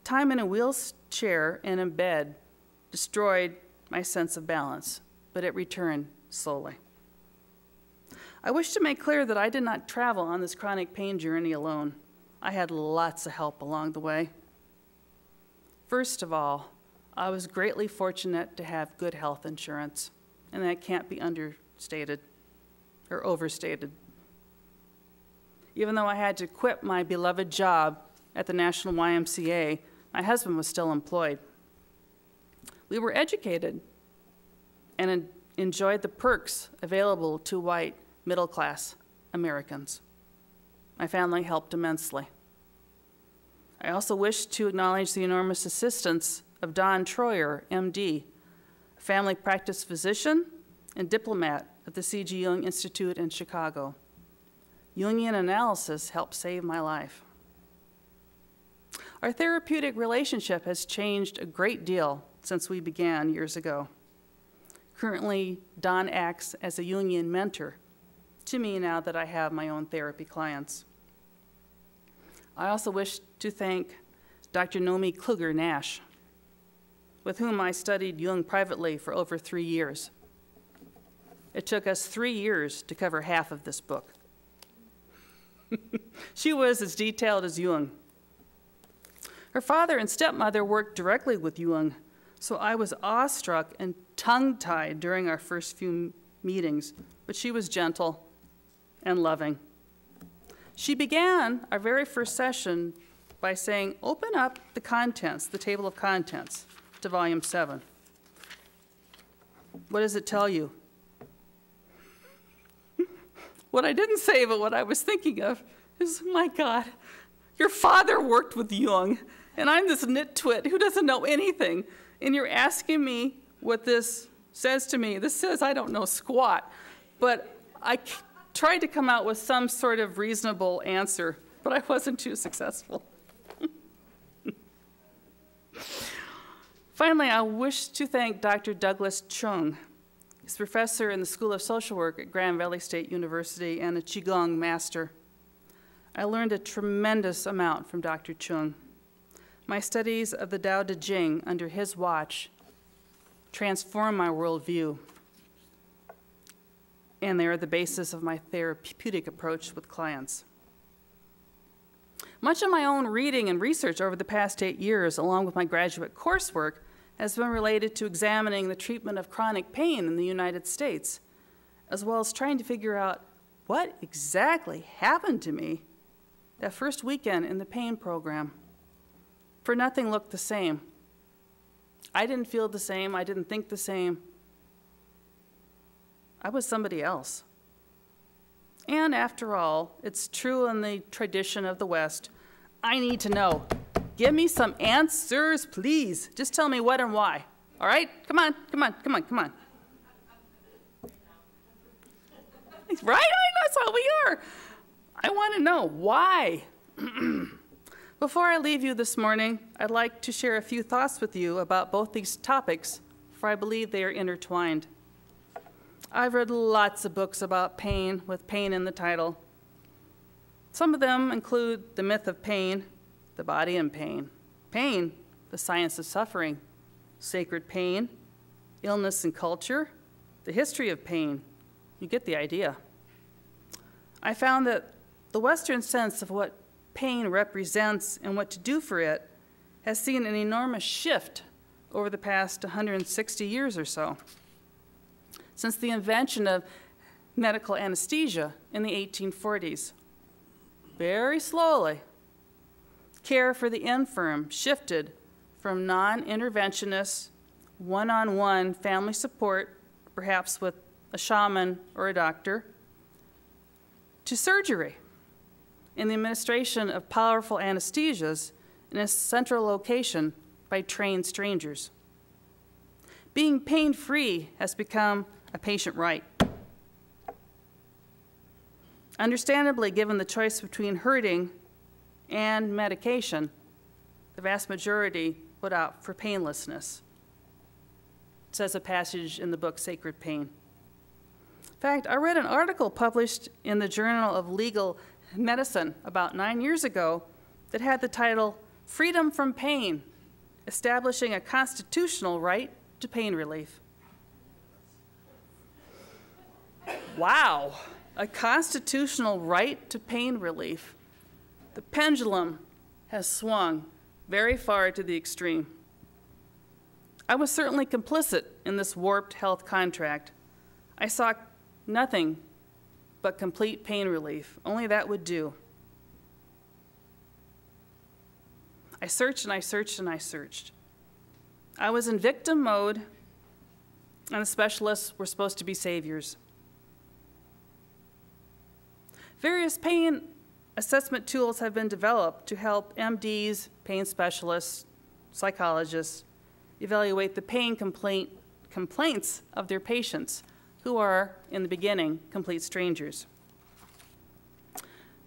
Time in a wheelchair and in bed destroyed my sense of balance, but it returned slowly. I wish to make clear that I did not travel on this chronic pain journey alone. I had lots of help along the way. First of all, I was greatly fortunate to have good health insurance, and that can't be understated or overstated. Even though I had to quit my beloved job at the National YMCA, my husband was still employed. We were educated and enjoyed the perks available to white middle-class Americans. My family helped immensely. I also wish to acknowledge the enormous assistance of Don Troyer, MD, a family practice physician and diplomat at the C.G. Jung Institute in Chicago. Jungian analysis helped save my life. Our therapeutic relationship has changed a great deal since we began years ago. Currently, Don acts as a Jungian mentor to me now that I have my own therapy clients. I also wish to thank Dr. Nomi Kluger-Nash, with whom I studied Jung privately for over 3 years. It took us 3 years to cover half of this book. She was as detailed as Jung. Her father and stepmother worked directly with Jung, so I was awestruck and tongue-tied during our first few meetings, but she was gentle and loving. She began our very first session by saying, "Open up the contents, the table of contents, to volume 7. What does it tell you?" What I didn't say, but what I was thinking of is, my God, your father worked with Jung, and I'm this nitwit who doesn't know anything, and you're asking me what this says to me. This says I don't know squat, but I tried to come out with some sort of reasonable answer, but I wasn't too successful. Finally, I wish to thank Dr. Douglas Chung. He's professor in the School of Social Work at Grand Valley State University and a Qigong master. I learned a tremendous amount from Dr. Chung. My studies of the Tao Te Ching under his watch transformed my worldview, and they are the basis of my therapeutic approach with clients. Much of my own reading and research over the past 8 years, along with my graduate coursework, has been related to examining the treatment of chronic pain in the United States, as well as trying to figure out what exactly happened to me that first weekend in the pain program. For nothing looked the same. I didn't feel the same. I didn't think the same. I was somebody else. And after all, it's true in the tradition of the West. I need to know. Give me some answers, please. Just tell me what and why. All right? Come on, come on, come on, come on. Right? That's how we are. I want to know why. Before I leave you this morning, I'd like to share a few thoughts with you about both these topics, for I believe they are intertwined. I've read lots of books about pain with pain in the title. Some of them include The Myth of Pain, The Body and Pain, Pain, The Science of Suffering, Sacred Pain, Illness and Culture, The History of Pain. You get the idea. I found that the Western sense of what pain represents and what to do for it has seen an enormous shift over the past 160 years or so. Since the invention of medical anesthesia in the 1840s, very slowly, care for the infirm shifted from non-interventionist, one-on-one family support, perhaps with a shaman or a doctor, to surgery and the administration of powerful anesthesias in a central location by trained strangers. Being pain-free has become a patient right. Understandably, given the choice between hurting and medication, the vast majority would opt for painlessness, says a passage in the book Sacred Pain. In fact, I read an article published in the Journal of Legal Medicine about 9 years ago that had the title, freedom from pain, establishing a constitutional right to pain relief. Wow, a constitutional right to pain relief. The pendulum has swung very far to the extreme. I was certainly complicit in this warped health contract. I saw nothing but complete pain relief. Only that would do. I searched and I searched and I searched. I was in victim mode, and the specialists were supposed to be saviors. Various pain assessment tools have been developed to help MDs, pain specialists, psychologists evaluate the pain complaints of their patients, who are, in the beginning, complete strangers.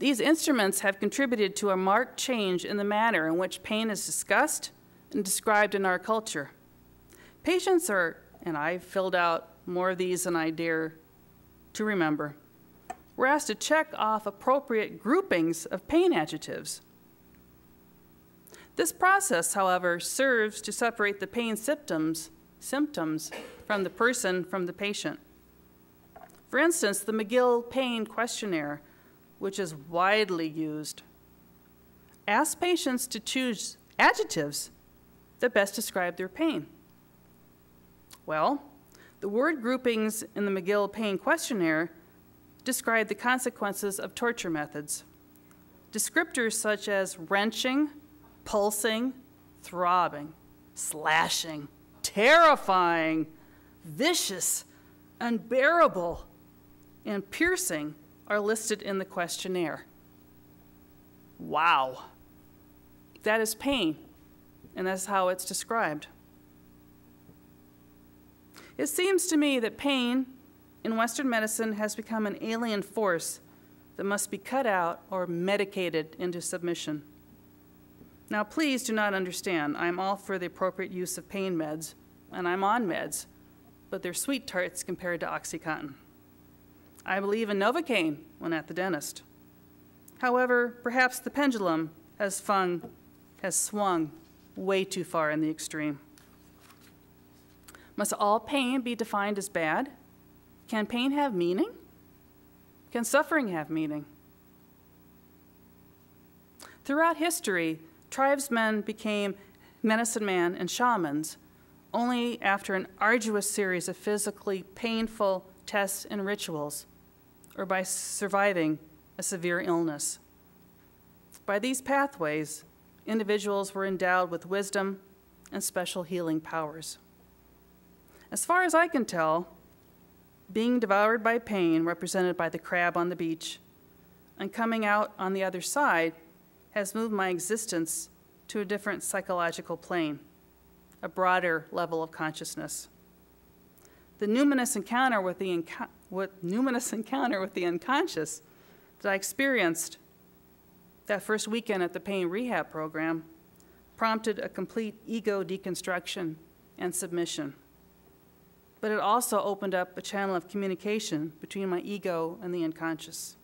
These instruments have contributed to a marked change in the manner in which pain is discussed and described in our culture. Patients are, and I've filled out more of these than I dare to remember, we're asked to check off appropriate groupings of pain adjectives. This process, however, serves to separate the pain symptoms from the person from the patient. For instance, the McGill Pain Questionnaire, which is widely used, asks patients to choose adjectives that best describe their pain. Well, the word groupings in the McGill Pain Questionnaire describe the consequences of torture methods. Descriptors such as wrenching, pulsing, throbbing, slashing, terrifying, vicious, unbearable, and piercing are listed in the questionnaire. Wow. That is pain, and that's how it's described. It seems to me that pain in Western medicine has become an alien force that must be cut out or medicated into submission. Now, please do not understand. I'm all for the appropriate use of pain meds, and I'm on meds, but they're sweet tarts compared to OxyContin. I believe in Novocaine when at the dentist. However, perhaps the pendulum has swung way too far in the extreme. Must all pain be defined as bad? Can pain have meaning? Can suffering have meaning? Throughout history, tribesmen became medicine men and shamans only after an arduous series of physically painful tests and rituals, or by surviving a severe illness. By these pathways, individuals were endowed with wisdom and special healing powers. As far as I can tell, being devoured by pain, represented by the crab on the beach, and coming out on the other side has moved my existence to a different psychological plane, a broader level of consciousness. The numinous encounter with the unconscious that I experienced that first weekend at the pain rehab program prompted a complete ego deconstruction and submission. But it also opened up a channel of communication between my ego and the unconscious.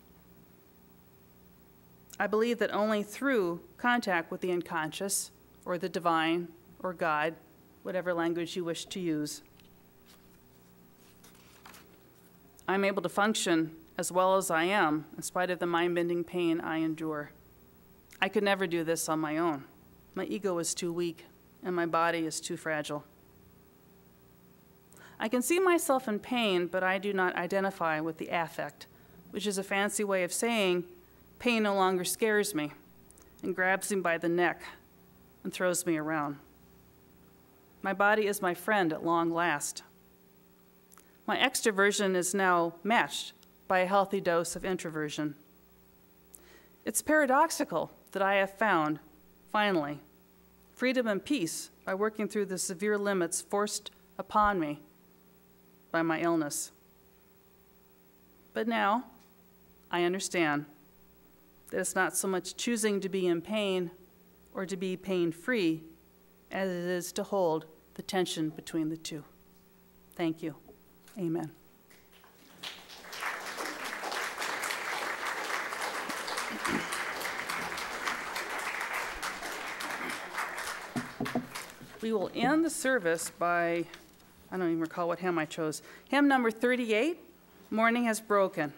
I believe that only through contact with the unconscious, or the divine, or God, whatever language you wish to use, I'm able to function as well as I am, in spite of the mind-bending pain I endure. I could never do this on my own. My ego is too weak, and my body is too fragile. I can see myself in pain, but I do not identify with the affect, which is a fancy way of saying pain no longer scares me and grabs me by the neck and throws me around. My body is my friend at long last. My extroversion is now matched by a healthy dose of introversion. It's paradoxical that I have found, finally, freedom and peace by working through the severe limits forced upon me by my illness. But now, I understand that it's not so much choosing to be in pain or to be pain-free as it is to hold the tension between the two. Thank you. Amen. We will end the service by, I don't even recall what hymn I chose. Hymn number 38, Morning Has Broken.